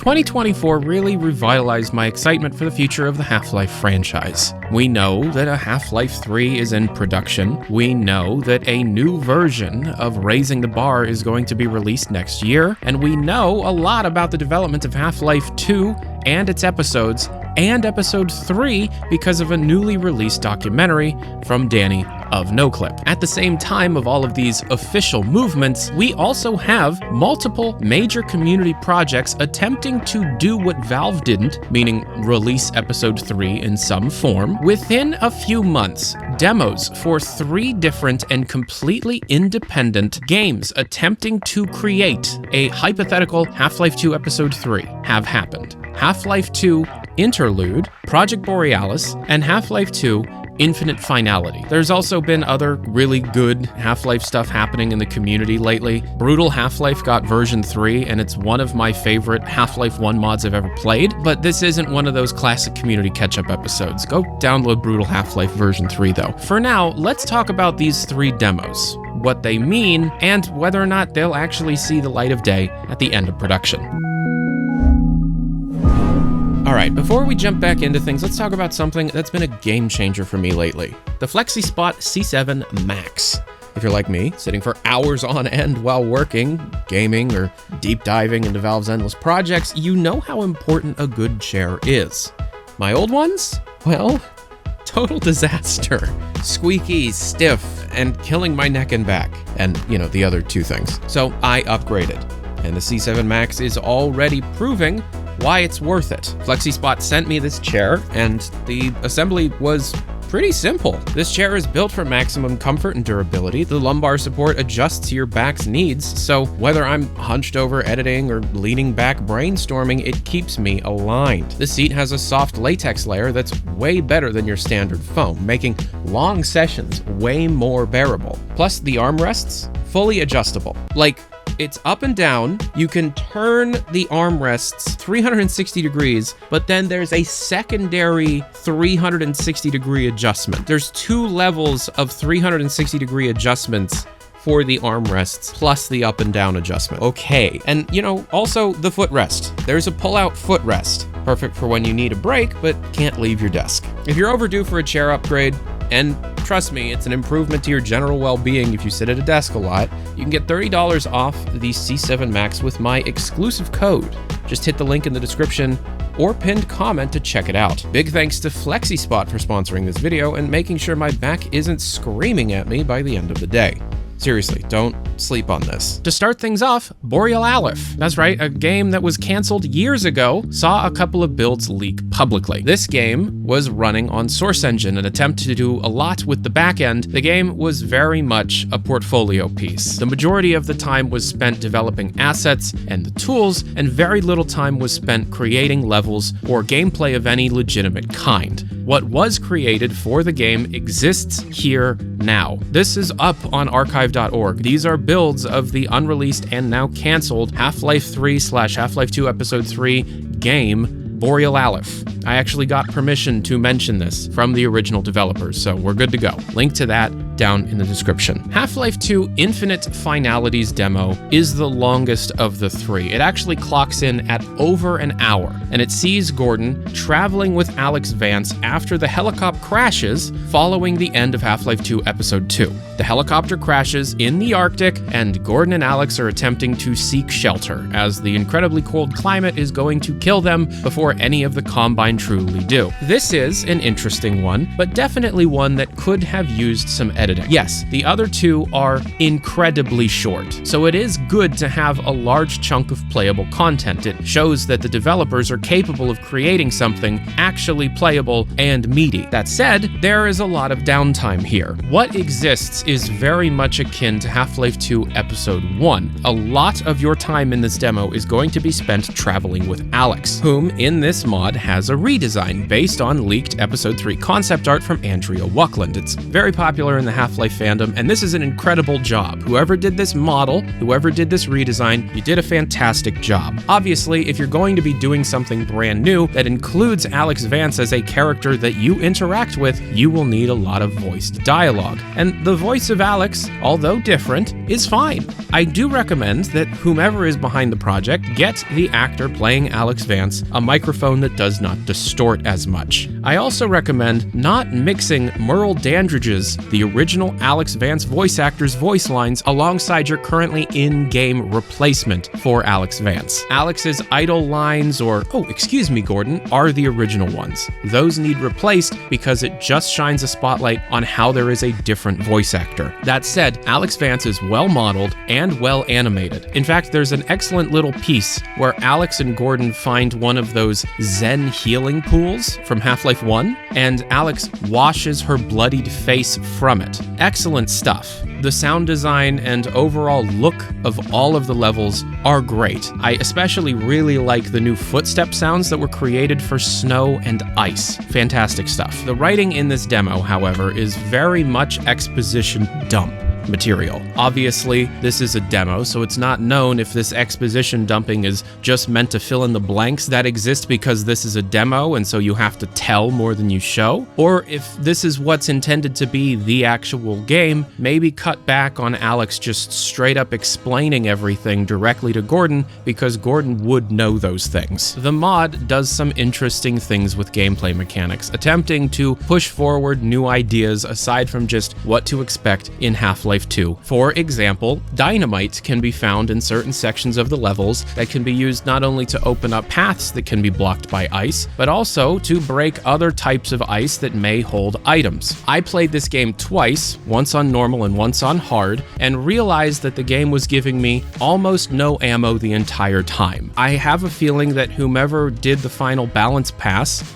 2024 really revitalized my excitement for the future of the Half-Life franchise. We know that a Half-Life 3 is in production. We know that a new version of Raising the Bar is going to be released next year. And we know a lot about the development of Half-Life 2 and its episodes, and Episode 3 because of a newly released documentary from Danny of NoClip. At the same time of all of these official movements, we also have multiple major community projects attempting to do what Valve didn't, meaning release Episode 3 in some form, within a few months. Demos for 3 different and completely independent games attempting to create a hypothetical Half-Life 2 Episode 3 have happened. Half-Life 2 Interlude, Project Borealis, and Half-Life 2 Infinite Finality. There's also been other really good Half-Life stuff happening in the community lately. Brutal Half-Life got version 3, and it's one of my favorite Half-Life 1 mods I've ever played, but this isn't one of those classic community catch-up episodes. Go download Brutal Half-Life version 3, though. For now, let's talk about these 3 demos, what they mean, and whether or not they'll actually see the light of day at the end of production. Alright, before we jump back into things, let's talk about something that's been a game changer for me lately. The Flexispot C7Max. If you're like me, sitting for hours on end while working, gaming, or deep diving into Valve's endless projects, you know how important a good chair is. My old ones? Well, total disaster. Squeaky, stiff, and killing my neck and back. And, the other 2 things. So I upgraded. And the C7Max is already proving why it's worth it. Flexispot sent me this chair, and the assembly was pretty simple. This chair is built for maximum comfort and durability. The lumbar support adjusts to your back's needs, so whether I'm hunched over editing or leaning back brainstorming, it keeps me aligned. The seat has a soft latex layer that's way better than your standard foam, making long sessions way more bearable. Plus, the armrests, fully adjustable. It's up and down. You can turn the armrests 360 degrees, but then there's a secondary 360 degree adjustment. There's 2 levels of 360 degree adjustments for the armrests, plus the up and down adjustment. Okay, and also the footrest. There's a pull-out footrest, perfect for when you need a break, but can't leave your desk. If you're overdue for a chair upgrade, and trust me, it's an improvement to your general well-being if you sit at a desk a lot, you can get $30 off the C7Max with my exclusive code. Just hit the link in the description or pinned comment to check it out. Big thanks to Flexispot for sponsoring this video and making sure my back isn't screaming at me by the end of the day. Seriously, don't sleep on this. To start things off, Boreal Alyph. That's right, a game that was canceled years ago saw a couple of builds leak publicly. This game was running on Source Engine, an attempt to do a lot with the back end. The game was very much a portfolio piece. The majority of the time was spent developing assets and the tools, and very little time was spent creating levels or gameplay of any legitimate kind. What was created for the game exists here now. This is up on archive.org. These are builds of the unreleased and now canceled Half-Life 3/Half-Life 2 Episode 3 game, Boreal Alyph. I actually got permission to mention this from the original developers, so we're good to go. Link to that down in the description. Half-Life 2 Infinite Finality's demo is the longest of the 3. It actually clocks in at over an hour, and it sees Gordon traveling with Alex Vance after the helicopter crashes following the end of Half-Life 2 Episode 2. The helicopter crashes in the Arctic, and Gordon and Alex are attempting to seek shelter, as the incredibly cold climate is going to kill them before any of the Combine truly do. This is an interesting one, but definitely one that could have used some editing. Yes, the other 2 are incredibly short, so it is good to have a large chunk of playable content. It shows that the developers are capable of creating something actually playable and meaty. That said, there is a lot of downtime here. What exists is very much akin to Half-Life 2 Episode 1. A lot of your time in this demo is going to be spent traveling with Alex, whom in this mod has a redesign based on leaked Episode 3 concept art from Andrea Wuckland. It's very popular in the Half-Life fandom, and this is an incredible job. Whoever did this model, whoever did this redesign, you did a fantastic job. Obviously, if you're going to be doing something brand new that includes Alex Vance as a character that you interact with, you will need a lot of voiced dialogue. And the voice of Alex, although different, is fine. I do recommend that whomever is behind the project get the actor playing Alex Vance a microphone that does not distort as much. I also recommend not mixing Merle Dandridge's, the original Alex Vance voice actor's voice lines, alongside your currently in-game replacement for Alex Vance. Alex's idle lines, or, oh, excuse me, Gordon, are the original ones. Those need replaced because it just shines a spotlight on how there is a different voice actor. That said, Alex Vance is well modeled and well animated. In fact, there's an excellent little piece where Alex and Gordon find one of those Zen healing pools from Half-Life 1, and Alex washes her bloodied face from it. Excellent stuff. The sound design and overall look of all of the levels are great. I especially really like the new footstep sounds that were created for snow and ice. Fantastic stuff. The writing in this demo, however, is very much exposition dump material. Obviously, this is a demo, so it's not known if this exposition dumping is just meant to fill in the blanks that exist because this is a demo and so you have to tell more than you show, or if this is what's intended to be the actual game, maybe cut back on Alex just straight up explaining everything directly to Gordon because Gordon would know those things. The mod does some interesting things with gameplay mechanics, attempting to push forward new ideas aside from just what to expect in Half-Life 2. For example, dynamite can be found in certain sections of the levels that can be used not only to open up paths that can be blocked by ice, but also to break other types of ice that may hold items. I played this game twice, once on normal and once on hard, and realized that the game was giving me almost no ammo the entire time. I have a feeling that whomever did the final balance pass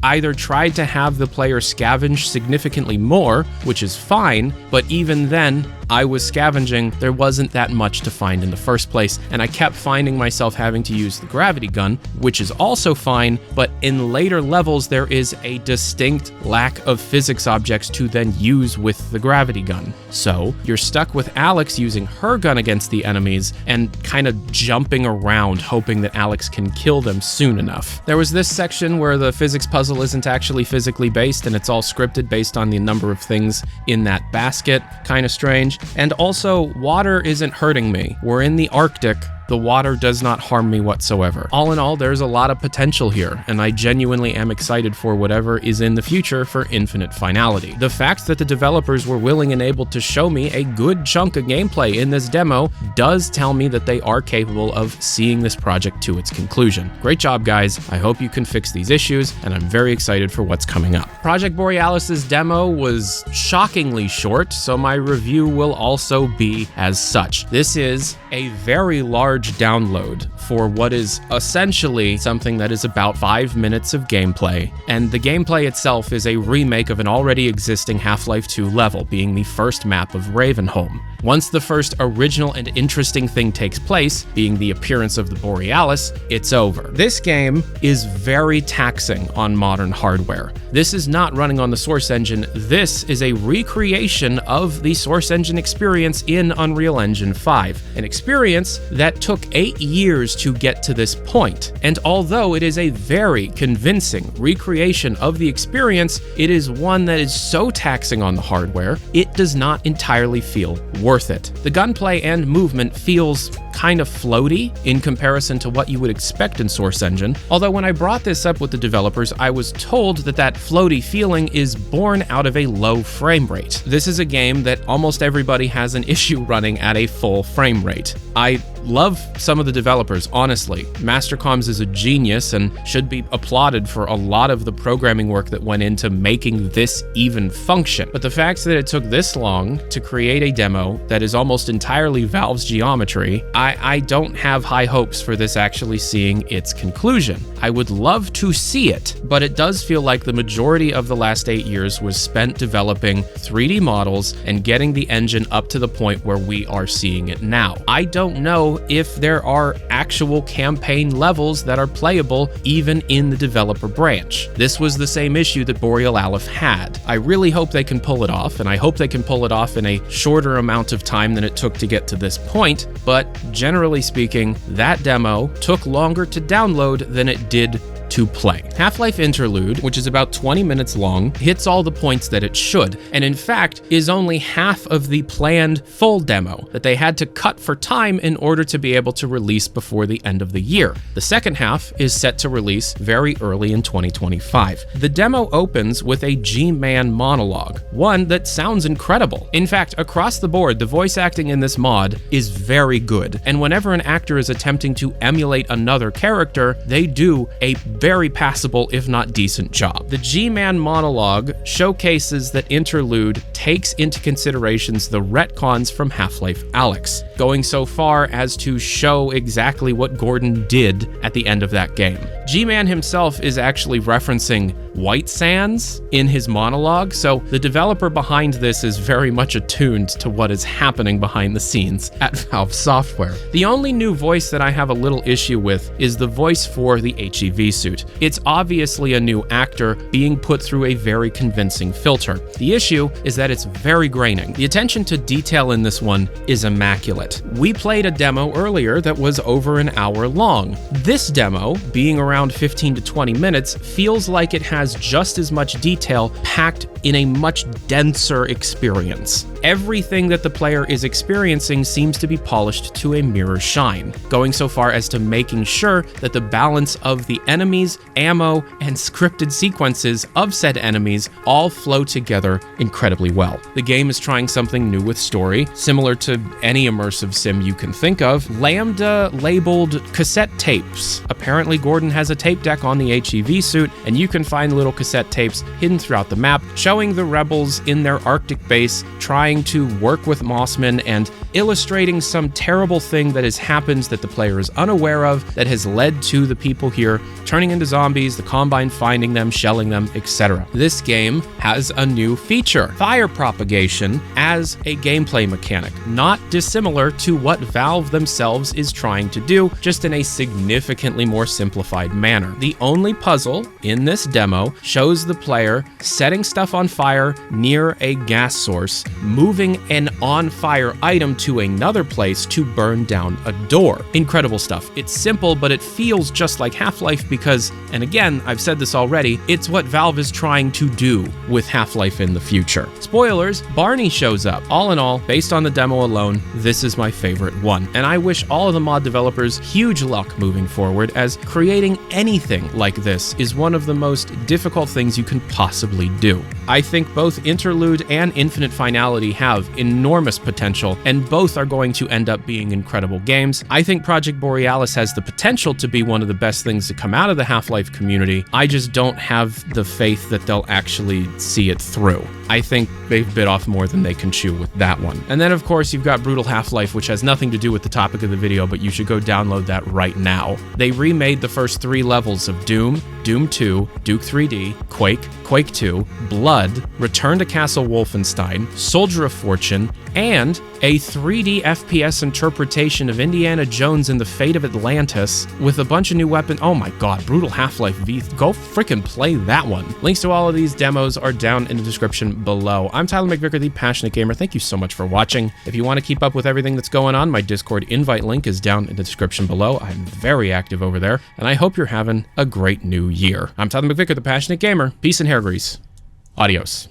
either tried to have the player scavenge significantly more, which is fine, but even then, I was scavenging, there wasn't that much to find in the first place, and I kept finding myself having to use the gravity gun, which is also fine, but in later levels there is a distinct lack of physics objects to then use with the gravity gun. So you're stuck with Alex using her gun against the enemies and kind of jumping around hoping that Alex can kill them soon enough. There was this section where the physics puzzle isn't actually physically based and it's all scripted based on the number of things in that basket. Kind of strange. And also, water isn't hurting me. We're in the Arctic. The water does not harm me whatsoever. All in all, there's a lot of potential here, and I genuinely am excited for whatever is in the future for Infinite Finality. The fact that the developers were willing and able to show me a good chunk of gameplay in this demo does tell me that they are capable of seeing this project to its conclusion. Great job, guys. I hope you can fix these issues, and I'm very excited for what's coming up. Project Borealis' demo was shockingly short, so my review will also be as such. This is a very large download for what is essentially something that is about 5 minutes of gameplay, and the gameplay itself is a remake of an already existing Half-Life 2 level, being the first map of Ravenholm. Once the first original and interesting thing takes place, being the appearance of the Borealis, it's over. This game is very taxing on modern hardware. This is not running on the Source Engine. This is a recreation of the Source Engine experience in Unreal Engine 5, an experience that took 8 years to get to this point. And although it is a very convincing recreation of the experience, it is one that is so taxing on the hardware, it does not entirely feel worth it. The gunplay and movement feels kind of floaty in comparison to what you would expect in Source Engine, although when I brought this up with the developers, I was told that that floaty feeling is born out of a low frame rate. This is a game that almost everybody has an issue running at a full frame rate. I love some of the developers, honestly. Mastercoms is a genius and should be applauded for a lot of the programming work that went into making this even function. But the fact that it took this long to create a demo that is almost entirely Valve's geometry, I don't have high hopes for this actually seeing its conclusion. I would love to see it, but it does feel like the majority of the last 8 years was spent developing 3D models and getting the engine up to the point where we are seeing it now. I don't know know if there are actual campaign levels that are playable even in the developer branch. This was the same issue that Boreal Alyph had. I really hope they can pull it off, and I hope they can pull it off in a shorter amount of time than it took to get to this point, but generally speaking, that demo took longer to download than it did to play. Half-Life Interlude, which is about 20 minutes long, hits all the points that it should, and in fact is only half of the planned full demo that they had to cut for time in order to be able to release before the end of the year. The second half is set to release very early in 2025. The demo opens with a G-Man monologue, one that sounds incredible. In fact, across the board, the voice acting in this mod is very good, and whenever an actor is attempting to emulate another character, they do a very passable, if not decent job. The G-Man monologue showcases that Interlude takes into considerations the retcons from Half-Life Alyx, going so far as to show exactly what Gordon did at the end of that game. G-Man himself is actually referencing White Sands in his monologue, so the developer behind this is very much attuned to what is happening behind the scenes at Valve Software. The only new voice that I have a little issue with is the voice for the HEV suit. It's obviously a new actor being put through a very convincing filter. The issue is that it's very graining. The attention to detail in this one is immaculate. We played a demo earlier that was over an hour long. This demo, being around 15 to 20 minutes, feels like it has just as much detail packed in a much denser experience. Everything that the player is experiencing seems to be polished to a mirror shine, going so far as to making sure that the balance of the enemies, ammo, and scripted sequences of said enemies all flow together incredibly well. The game is trying something new with story, similar to any immersive sim you can think of. Lambda-labeled cassette tapes. Apparently Gordon has a tape deck on the HEV suit, and you can find little cassette tapes hidden throughout the map, showing the rebels in their Arctic base trying to work with Mossman and illustrating some terrible thing that has happened that the player is unaware of that has led to the people here turning into zombies, the Combine finding them, shelling them, etc. This game has a new feature, fire propagation, as a gameplay mechanic, not dissimilar to what Valve themselves is trying to do, just in a significantly more simplified manner. The only puzzle in this demo shows the player setting stuff on fire near a gas source, moving an on-fire item to another place to burn down a door. Incredible stuff. It's simple, but it feels just like Half-Life because, and again, I've said this already, it's what Valve is trying to do with Half-Life in the future. Spoilers, Barney shows up. All in all, based on the demo alone, this is my favorite one, and I wish all of the mod developers huge luck moving forward, as creating anything like this is one of the most difficult things you can possibly do. I think both Interlude and Infinite Finality have enormous potential, and both are going to end up being incredible games. I think Project Borealis has the potential to be one of the best things to come out of the Half-Life community. I just don't have the faith that they'll actually see it through. I think they've bit off more than they can chew with that one. And then of course you've got Brutal Half-Life, which has nothing to do with the topic of the video, but you should go download that right now. They remade the first 3 levels of Doom, Doom 2, Duke 3D, Quake, Quake 2, Blood, Return to Castle Wolfenstein, Soldier of Fortune, and a 3D FPS interpretation of Indiana Jones and the Fate of Atlantis with a bunch of new weapons. Oh my god, Brutal Half-Life V. Go freaking play that one. Links to all of these demos are down in the description below. I'm Tyler McVicker, the Passionate Gamer. Thank you so much for watching. If you want to keep up with everything that's going on, my Discord invite link is down in the description below. I'm very active over there, and I hope you're having a great new year. I'm Tyler McVicker, the Passionate Gamer. Peace and hair grease. Adios.